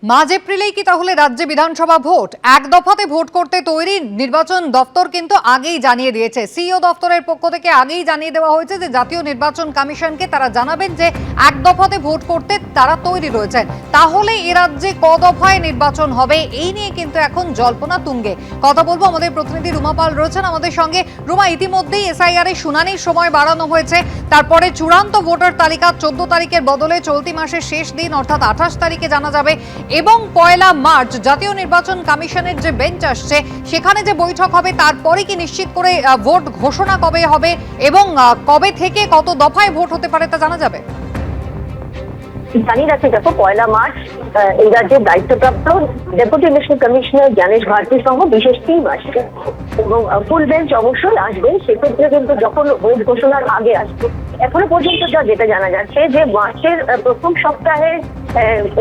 March এপ্রিলেই কি তাহলে রাজ্যে বিধানসভা ভোট? এক দফাতে ভোট করতে তৈরি নির্বাচন দপ্তর কিন্তু আগেই জানিয়ে দিয়েছে। সিইও দপ্তরের পক্ষ থেকে আগেই জানিয়ে দেওয়া হয়েছে যে জাতীয় নির্বাচন কমিশনকে তারা জানাবেন যে এক দফাতে ভোট করতে তারা তৈরি রয়েছেন। তাহলে এ রাজ্যে ক দফায় নির্বাচন হবে এই নিয়ে কিন্তু এখন জল্পনা তুঙ্গে। কথা বলবো, আমাদের প্রতিনিধি রুমা পাল রয়েছেন আমাদের সঙ্গে। রুমা, ইতিমধ্যেই এসআইআর এর শুনানির সময় বাড়ানো হয়েছে, তারপরে চূড়ান্ত ভোটার তালিকা 14 তারিখের বদলে চলতি মাসের শেষ দিন অর্থাৎ 28 তারিখে জানা যাবে এবং 1 মার্চ জাতীয় নির্বাচন কমিশনের যে বেঞ্চ আসছে সেখানে যে বৈঠক হবে তারপরে কি নিশ্চিত করে ভোট ঘোষণা কবে হবে এবং কবে থেকে কত দফায় ভোট হতে পারে তা জানা যাবে? জানিয়ে রাখছি, দেখো 1 মার্চ এই রাজ্যের দায়িত্বপ্রাপ্ত deputy election commissioner Gyanesh Bharti সহ বিশেষ টিম আসবে এবং ফুল বেঞ্চ অবশ্যই আসবে। সেক্ষেত্রে কিন্তু যখন ভোট ঘোষণার আগে আসবে, এখনো পর্যন্ত যেটা জানা যাচ্ছে যে মার্চের প্রথম সপ্তাহে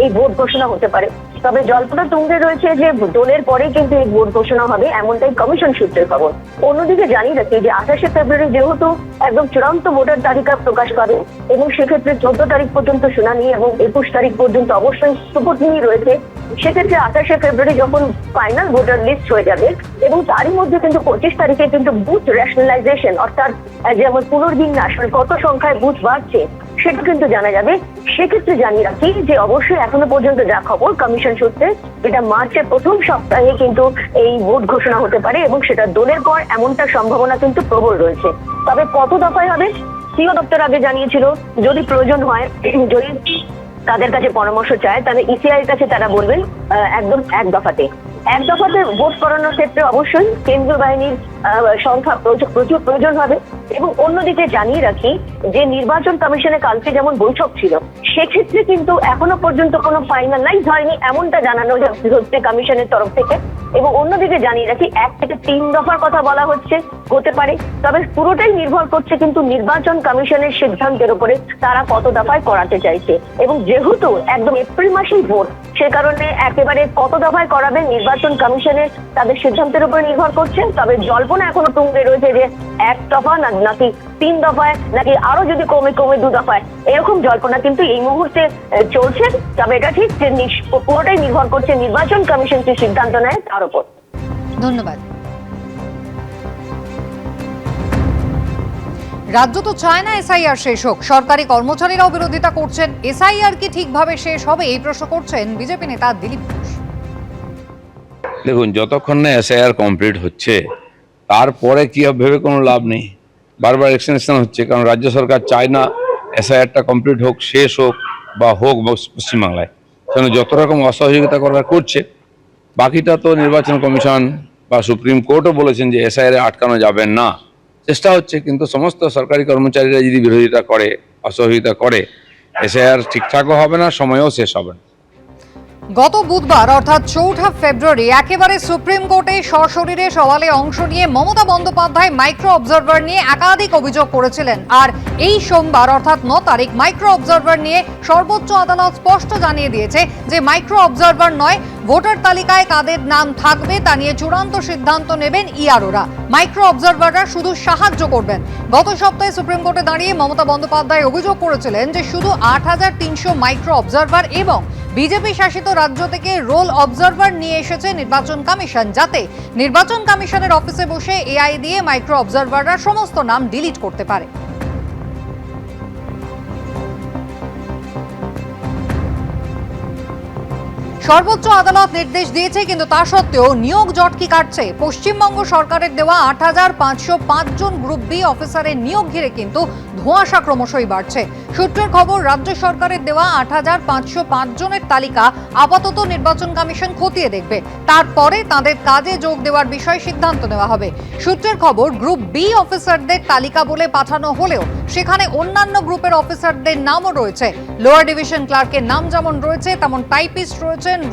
এই ভোট ঘোষণা হতে পারে। তবে জল্পনা তুঙ্গে রয়েছে যে দোলের পরে কিন্তু এই ভোট ঘোষণা হবে, এমনটাই কমিশন সূত্রের খবর। অন্যদিকে জানিয়ে রাখি যে 28 ফেব্রুয়ারি যেহেতু একদম চূড়ান্ত ভোটার তালিকা প্রকাশ পাবে এবং সেক্ষেত্রে 14 তারিখ পর্যন্ত শুনানি এবং 21 তারিখ পর্যন্ত অবশ্যই শপথ রয়েছে, সেক্ষেত্রে 28 ফেব্রুয়ারি যখন ফাইনাল ভোটার লিস্ট হয়ে যাবে এবং তারই মধ্যে কিন্তু 25 তারিখে কিন্তু বুথ রেশনালাইজেশন অর্থাৎ যেমন পুনর্বিন্যাস কত সংখ্যায় বুথ বাড়ছে সেটা কিন্তু জানা যাবে। সেক্ষেত্রে জানিয়ে রাখি যে অবশ্যই এখনো পর্যন্ত যা খবর কমিশন সূত্রে, এটা মার্চের প্রথম সপ্তাহে কিন্তু এই ভোট ঘোষণা হতে পারে এবং সেটা দোলের পর এমনটা সম্ভাবনা কিন্তু প্রবল রয়েছে। তবে কত দফায় হবে সিইও দপ্তর আগে জানিয়েছিল যদি প্রয়োজন হয়, যদি তাদের কাছে পরামর্শ চায় তাহলে ইসিআই এর কাছে তারা বলবেন একদম এক দফাতে ভোট করানোর ক্ষেত্রে অবশ্যই কেন্দ্রীয় বাহিনীর সংখ্যা প্রচুর প্রয়োজন হবে। এবং অন্যদিকে জানিয়ে রাখি যে নির্বাচন কমিশনে কালকে যেমন বৈঠক ছিল, সেক্ষেত্রে কিন্তু এখনো পর্যন্ত কোনো ফাইনালাইজ হয়নি এমনটা জানানো হচ্ছে কমিশনের তরফ থেকে। এবং অন্যদিকে জানিয়ে রাখি 1 থেকে 3 দফার কথা বলা হতে পারে, তবে পুরোটাই নির্ভর করছে কিন্তু নির্বাচন কমিশনের সিদ্ধান্তের উপরে তারা কত দফায় করাতে চাইছে। এবং যেহেতু একদম এপ্রিল মাসেই ভোট, সে কারণে একেবারে কত দফায় করাবেন নির্বাচন কমিশনের তাদের সিদ্ধান্তের উপরে নির্ভর করছে। তবে জল্পনা এখনো তুঙ্গে রয়েছে যে 1 দফা নাকি 3 দফায় নাকি আরো যদি কমে 2 দফায়, এরকম জল্পনা কিন্তু এই মুহূর্তে চলছে। তবে এটা ঠিক যে পুরোটাই নির্ভর করছে নির্বাচন কমিশন কি সিদ্ধান্ত নেয় তার উপর। ধন্যবাদ। রাজ্য তো চায় না এসআইআর শেষ হোক, সরকারি কর্মচারীরাও বিরোধিতা করছেন। এসআইআর কি ঠিকভাবে শেষ হবে এই প্রশ্ন করছেন বিজেপি নেতা দিলীপ ঘোষ। দেখুন, যতক্ষণ না এসআইআর কমপ্লিট হচ্ছে তারপরে কি হবে ভেবে কোনো লাভ নেই। বারবার এক্সটেনশন হচ্ছে, কারণ রাজ্য সরকার চায় না এসআইআরটা কমপ্লিট হোক, শেষ হোক পশ্চিমবাংলায়। সেখানে যত রকম অসহযোগিতা করার করছে, বাকিটা তো নির্বাচন কমিশন বা সুপ্রিম কোর্টও বলেছেন যে এসআইআর আটকানো যাবে না। চেষ্টা হচ্ছে, কিন্তু সমস্ত সরকারি কর্মচারীরা যদি বিরোধিতা করে, অসহযোগিতা করে, এসআইআর ঠিকঠাকও হবে না, সময়ও শেষ হবে না। গত বুধবার অর্থাৎ 4 ফেব্রুয়ারি একেবারে সুপ্রিম কোর্টে সশরীরে সওয়ালে অংশ নিয়ে মমতা বন্দ্যোপাধ্যায় মাইক্রো অবজারভার নিয়ে একাধিক অভিযোগ করেছিলেন। আর এই সোমবার অর্থাৎ 9 তারিখ মাইক্রো অবজারভার নিয়ে সর্বোচ্চ আদালত স্পষ্ট জানিয়ে দিয়েছে যে মাইক্রো অবজারভার নয়, ভোটার তালিকায় কাদের নাম থাকবে তা নিয়ে চূড়ান্ত সিদ্ধান্ত নেবেন ইআরওরা। মাইক্রো অবজারভাররা শুধু সাহায্য করবেন। গত সপ্তাহে সুপ্রিম কোর্টে দাঁড়িয়ে মমতা বন্দ্যোপাধ্যায় অভিযোগ করেছিলেন যে শুধু 8300 মাইক্রো অবজারভার এবং বিজেপি শাসিত রাজ্য থেকে রোল অবজারভার নিয়ে এসেছে নির্বাচন কমিশন, যাতে নির্বাচন কমিশনের অফিসে বসে এআই দিয়ে মাইক্রো অবজারভাররা সমস্ত নাম ডিলিট করতে পারে। সর্বোচ্চ আদালত নির্দেশ দিয়েছে, কিন্তু তা সত্ত্বেও নিয়োগ জটকি কাটছে। পশ্চিমবঙ্গ সরকারের দেওয়া 8505 জন গ্রুপ বি অফিসারের নিয়োগ ঘিরে কিন্তু ধোঁয়াশা ক্রমশই বাড়ছে। সূত্রের খবর, রাজ্য সরকারের দেওয়া 8505 জনের তালিকা আপাতত নির্বাচন কমিশন খতিয়ে দেখবে, তারপরে তাদের কাজে যোগ দেওয়ার বিষয়ে সিদ্ধান্ত নেওয়া হবে। সূত্রের খবর, গ্রুপ বি অফিসারদের তালিকা বলে পাঠানো হলেও সেখানে অন্যান্য গ্রুপের অফিসারদের নামও রয়েছে। লোয়ার ডিভিশন ক্লার্কের নাম যেমন রয়েছে, তেমন টাইপিস্ট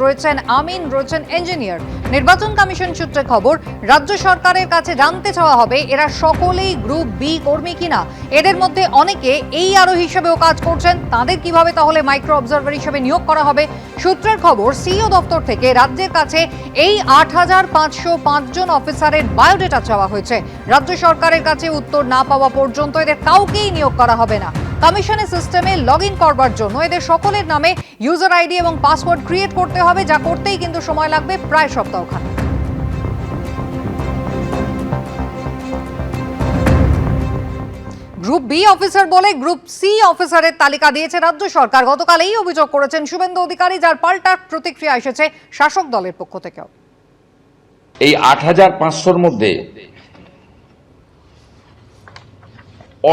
রয়েছেন আমিন, রয়েছেন ইঞ্জিনিয়ার। নির্বাচন কমিশন সূত্রে খবর, রাজ্য সরকারের কাছে জানতে চাওয়া হবে এরা সকলেই গ্রুপ বি কর্মী কিনা। এদের মধ্যে অনেকে এইআরও হিসেবেও কাজ করছেন, তাদের কিভাবে তাহলে মাইক্রো অবজারভার হিসেবে নিয়োগ করা হবে? সূত্রের খবর, সিইও দপ্তর থেকে রাজ্যের কাছে এই 8505 জন অফিসারের বায়োডেটা চাওয়া হয়েছে। রাজ্য সরকারের কাছে উত্তর না পাওয়া পর্যন্ত এদের কাউকেই নিয়োগ করা হবে না। কমিশনের সিস্টেমে লগ ইন করবার জন্য এদের সকলের নামে ইউজার আইডি এবং পাসওয়ার্ড ক্রিয়েট করতে হবে, যা করতেই কিন্তু সময় লাগবে প্রায় সপ্তাহখানেক। গ্রুপ বি অফিসার বলে গ্রুপ সি অফিসারের তালিকা দিয়েছে রাজ্য সরকার। গতকাল এই অভিযোগ করেছেন শুভেন্দু অধিকারী, যার পাল্টা প্রতিক্রিয়া এসেছে শাসক দলের পক্ষ থেকেও। এই ৮৫০০-র মধ্যে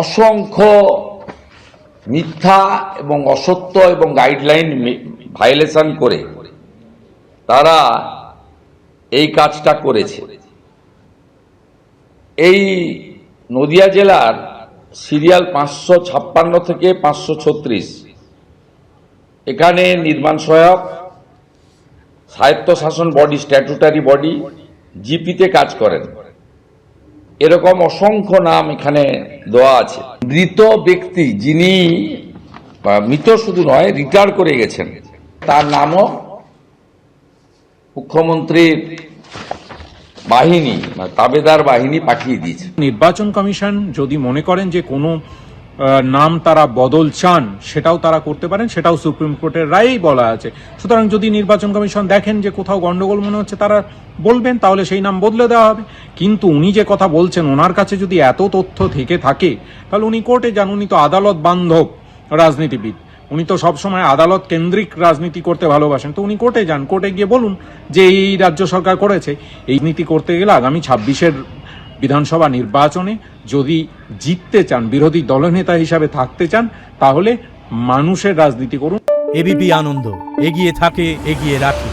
অসংখ্য মিথ্যা এবং অসত্য এবং গাইডলাইন ভায়োলেশন করে তারা এই কাজটা করেছে। এই নদিয়া জেলার সিরিয়াল ৫৫৬ থেকে ৫৩৬, এখানে নির্মাণ সহায়ক, স্বায়ত্তশাসন বডি, স্ট্যাটুটারি বডি, জিপিতে কাজ করেন, এরকম অসংখ্য নাম এখানে দেওয়া আছে। মৃত ব্যক্তি যিনি, মৃত শুধু নয়, রিটায়ার করে গেছেন, তার নামও মুখ্যমন্ত্রীর বাহিনী, তাবেদার বাহিনী পাঠিয়ে দিয়েছে। নির্বাচন কমিশন যদি মনে করেন যে কোনো নাম তারা বদল চান, সেটাও তারা করতে পারেন, সেটাও সুপ্রিম কোর্টের রায়েই বলা আছে। সুতরাং যদি নির্বাচন কমিশন দেখেন যে কোথাও গন্ডগোল মনে হচ্ছে, তারা বলবেন, তাহলে সেই নাম বদলে দেওয়া হবে। কিন্তু উনি যে কথা বলছেন, ওনার কাছে যদি এত তথ্য থেকে থাকে, তাহলে উনি কোর্টে যান। উনি তো আদালত বান্ধব রাজনীতিবিদ, উনি তো সবসময় আদালত কেন্দ্রিক রাজনীতি করতে ভালোবাসেন। তো উনি কোর্টে যান, কোর্টে গিয়ে বলুন যে এই রাজ্য সরকার করেছে। এই নীতি করতে গেলে আগামী ২৬-এর বিধানসভা নির্বাচনে যদি জিততে চান, বিরোধী দলনেতা হিসাবে থাকতে চান, তাহলে মানুষের রাজনীতি করুন। এবিপি আনন্দ, এগিয়ে থাকে, এগিয়ে রাখে।